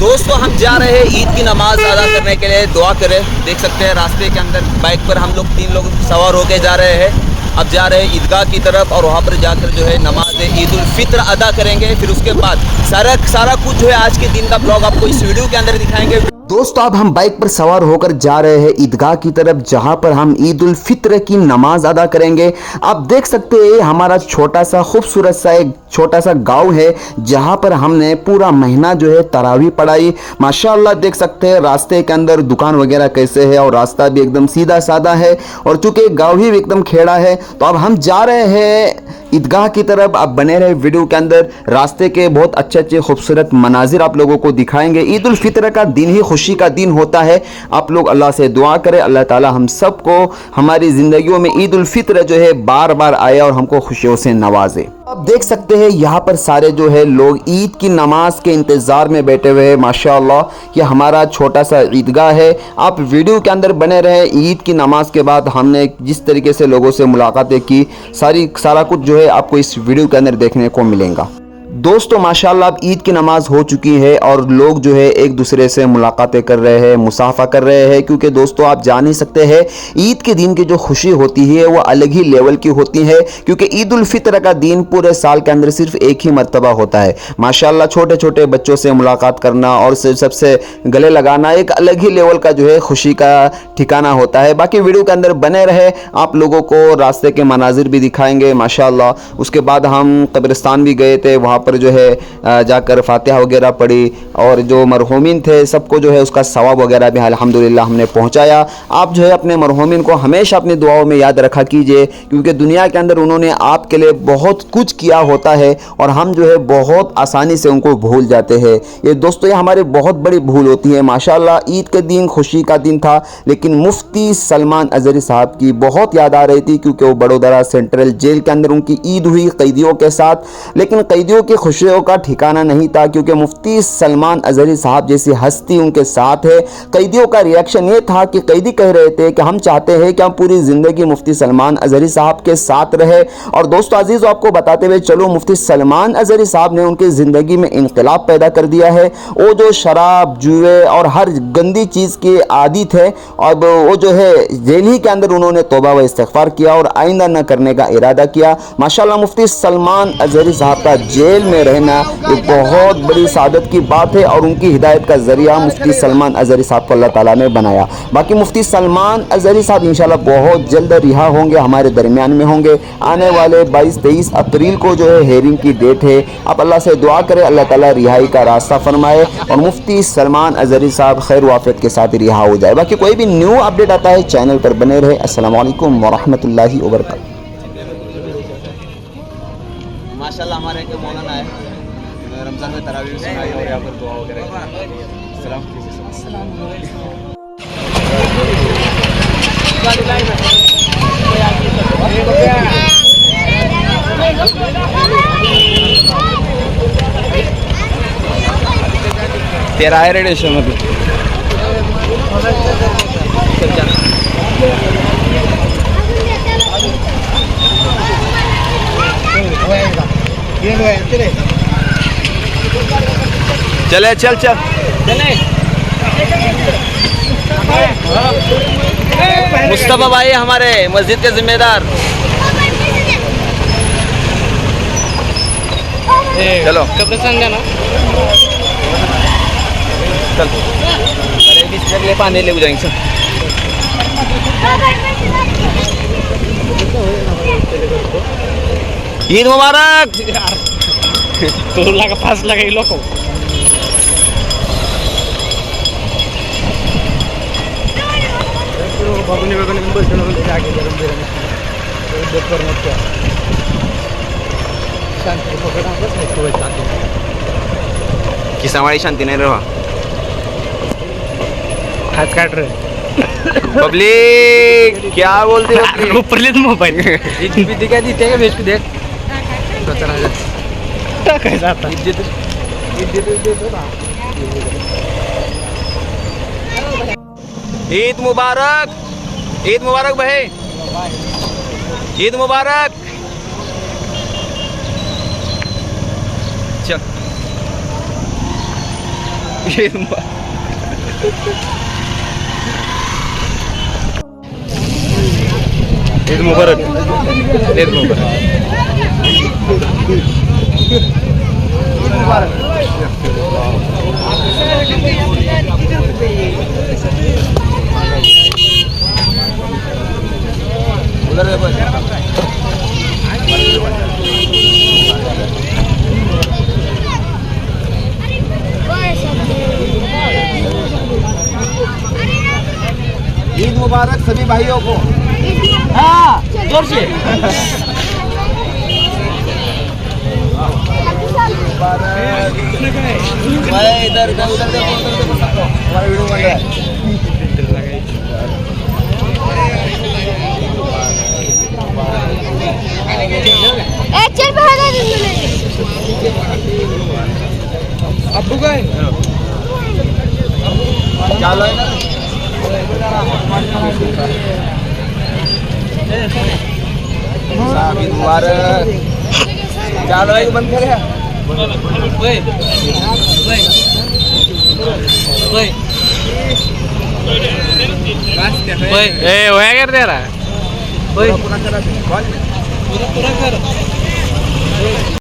दोस्तों हम जा रहे हैं ईद की नमाज अदा करने के लिए। दुआ करें। देख सकते हैं रास्ते के अंदर बाइक पर हम लोग 3 लोग सवार होके जा रहे हैं। अब जा रहे हैं ईदगाह की तरफ और वहाँ पर जाकर जो है नमाज ईद उल फित्र अदा करेंगे। फिर उसके बाद सारा कुछ जो है आज के दिन का ब्लॉग आपको इस वीडियो के अंदर दिखाएंगे। दोस्तों अब हम बाइक पर सवार होकर जा रहे हैं ईदगाह की तरफ, जहां पर हम ईद उल फित्र की नमाज अदा करेंगे। आप देख सकते हैं हमारा छोटा सा खूबसूरत सा एक छोटा सा गांव है, जहां पर हमने पूरा महीना जो है तरावी पढ़ाई। माशाअल्लाह देख सकते हैं रास्ते के अंदर दुकान वगैरह कैसे है और रास्ता भी एकदम सीधा साधा है और चूंकि गांव ही एकदम खेड़ा है। तो अब हम जा रहे हैं ईदगाह की तरफ। आप बने रहे वीडियो के अंदर, रास्ते के बहुत अच्छे खूबसूरत मनाजिर आप लोगों को दिखाएंगे। ईद उल फित्र का दिन ही खुशी का दिन होता है। आप लोग अल्लाह से दुआ करें, अल्लाह ताला हम सबको हमारी ज़िंदगियों में ईद उल फित्र जो है बार बार आए और हमको खुशियों से नवाजे। आप देख सकते हैं यहाँ पर सारे जो है लोग ईद की नमाज के इंतज़ार में बैठे हुए हैं। माशाअल्लाह ये हमारा छोटा सा ईदगाह है। आप वीडियो के अंदर बने रहे। ईद की नमाज के बाद हमने जिस तरीके से लोगों से मुलाकातें की, सारा कुछ जो है आपको इस वीडियो के अंदर देखने को मिलेगा। दोस्तों माशाअल्लाह अब ईद की नमाज हो चुकी है और लोग जो है एक दूसरे से मुलाकातें कर रहे हैं, मुसाफा कर रहे हैं। क्योंकि दोस्तों आप जान ही सकते हैं ईद के दिन की जो खुशी होती है वो अलग ही लेवल की होती है। क्योंकि ईद उल फित्र का दिन पूरे साल के अंदर सिर्फ एक ही मर्तबा होता है। माशाअल्लाह छोटे छोटे बच्चों से मुलाकात करना और सबसे गले लगाना एक अलग ही लेवल का जो है खुशी का ठिकाना होता है। बाकी वीडियो के अंदर बने रहे, आप लोगों को रास्ते के मनाजिर भी दिखाएंगे माशाअल्लाह। उसके बाद हम कब्रिस्तान भी गए थे, वहाँ पर जो है जाकर फातिहा वगैरह पढ़ी और जो मरहूमिन थे सबको जो है उसका सवाब वगैरह भी अल्हम्दुलिल्लाह हमने पहुंचाया। आप जो है अपने मरहूमिन को हमेशा अपनी दुआओं में याद रखा कीजिए, क्योंकि दुनिया के अंदर उन्होंने आपके लिए बहुत कुछ किया होता है और हम जो है बहुत आसानी से उनको भूल जाते हैं। ये दोस्तों ये हमारी बहुत बड़ी भूल होती है। माशाअल्लाह ईद के दिन खुशी का दिन था, लेकिन मुफ्ती सलमान अजहरी साहब की बहुत याद आ रही थी, क्योंकि वो बड़ोदरा सेंट्रल जेल के अंदर उनकी ईद हुई कैदियों के साथ। लेकिन कैदियों की खुशियों का ठिकाना नहीं था, क्योंकि मुफ्ती सलमान अजहरी साहब जैसी हस्ती उनके साथ है। कैदियों का रिएक्शन ये था कि कैदी कह रहे थे कि हम चाहते हैं कि हम पूरी ज़िंदगी मुफ्ती सलमान अजहरी साहब के साथ रहे। और दोस्तों अजीज़ आपको बताते हुए चलो, मुफ्ती सलमान अजहरी साहब ने उनकी ज़िंदगी में इनकलाब पैदा कर दिया है। वो जो शराब, जुए और हर गंदी चीज़ के आदी थे, और वो जो है जेल ही के अंदर उन्होंने तौबा व इस्तिग़फ़ार किया और आइंदा न करने का इरादा किया। माशाअल्लाह मुफ्ती सलमान अजहरी साहब का जेल में रहना एक बहुत बड़ी सादत की बात है और उनकी हिदायत का जरिया मुफ्ती सलमान अजहरी साहब को अल्लाह ताला ने बनाया। बाकी मुफ्ती सलमान अजहरी साहब इंशाल्लाह बहुत जल्द रिहा होंगे, हमारे दरमियान में होंगे। आने वाले 22-23 अप्रैल को जो है हेयरिंग की डेट है। आप अल्लाह से दुआ करें अल्लाह ताला रिहाई का रास्ता फरमाए और मुफ्ती सलमान अजहरी साहब खैर वाफियत के साथ रिहा हो जाए। बाकी कोई भी न्यू अपडेट आता है चैनल पर बने रहे। अस्सलाम वालेकुम वरहमतुल्लाहि वबरकातुहू। माशाल्लाह हमारे के मौलाना है, रमज़ान में तरावी सुनाई और यहाँ पर दुआ वगैरह सलाम तेरा है रेडियो में चले चल चले मुस्तफा भाई हमारे मस्जिद के जिम्मेदार। चलो ना चल पानी ले जाएंगे। ईद मुबारक। तो लगा 5 लगा लोगों किस हमारी शांति नहीं रहा। हाथ काट रहे पब्लिक क्या बोलते हो ऊपर ले मोबाइल दिखा दी देख देख कैसा आता ईद मुबारक। ईद मुबारक भाई, ईद मुबारक। चल ईद मुबारक. ईद मुबारक. उधर देखो. ईद मुबारक सभी भाइयों को. हाँ जोर से. भाई इधर इधर उधर देखो सबको. हमारा वीडियो बन रहा है. चल पहले अब्बू काय चालू है ना. ईद मुबारक. चालू है कि बंद करे. ए वया कर दे रहा. पूरा करा.